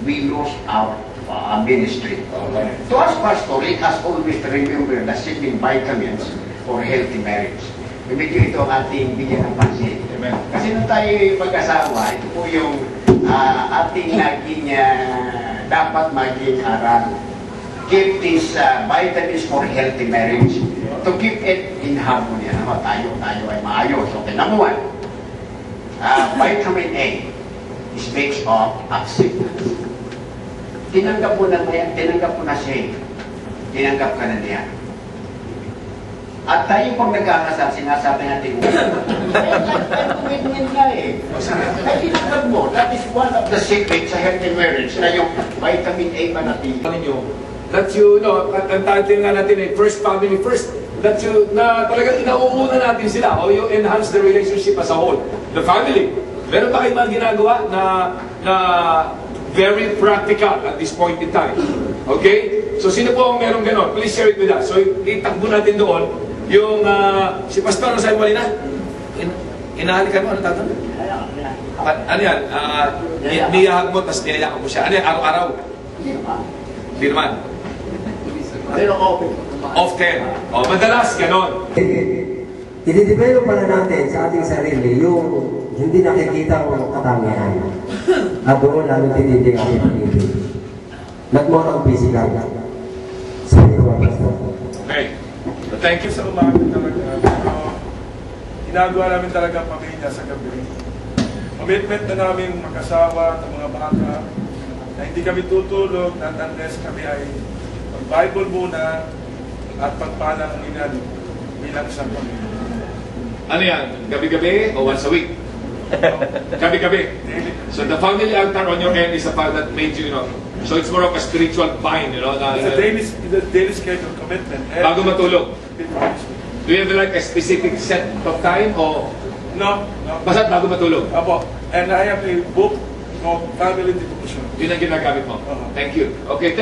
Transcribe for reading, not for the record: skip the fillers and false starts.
we lose our ministry. To us, Pastor, let us always remember the seeking vitamins for healthy marriage. Medyo ito ang ating bigyan ng pansin. Amen. Kasi nung tayo mag-asawa, ito po yung ating naging dapat maging aral. Keep these vitamins for healthy marriage. To keep it in harmony. Ano, tayo ay maayos. Okay, number one, vitamin A is based on acceptance. Tinanggap mo na siya. Tinanggap ka na niya. At tayo pag nagkakasal, sinasabi natin, commitment na eh. Ay, tinanggap mo. That is one of the secrets sa healthy marriage na yung vitamin A pa natin. That you know, ang title nga natin ay First Family First. That you, na talagang inauuna natin sila o you enhance the relationship as a whole. The family. Meron ba kayong mga ginagawa na very practical at this point in time? Okay? So sino po ang merong ganon? Please share it with us. So itakbo natin doon yung si Pastor Rosario Molina. Inahalikan mo, ano tatanong? Ano yan? Niyahag mo, tapos niyayakap mo siya. Ano yan? Araw-araw? Hindi naman. Pero Often. O, madalas, ganon. Inidevelop pala natin sa ating sarili yung hindi nakikita ang katangian. At doon lalo tinitig ang pag-ibig. Not more ang physical. Okay. So, thank you sa umaga talaga. Ginagawa namin talaga ang pamilya sa gabi. Commitment na namin mag-asawa at mga bata na hindi kami tutulog not unless kami ay mag-Bible muna at pagpalang inan bilang isang pamilya. Ano yan? Gabi-gabi o once a week? Gabi-gabi. So the family altar on your end is the part that made you know. So it's more of a spiritual bind, you know. It's a daily schedule commitment. Bago matulog. Do you have like a specific set of time o No. basta bago matulog? Apo. And I have a book called Family Devotion. Yun ang ginagamit mo. Thank you. Okay.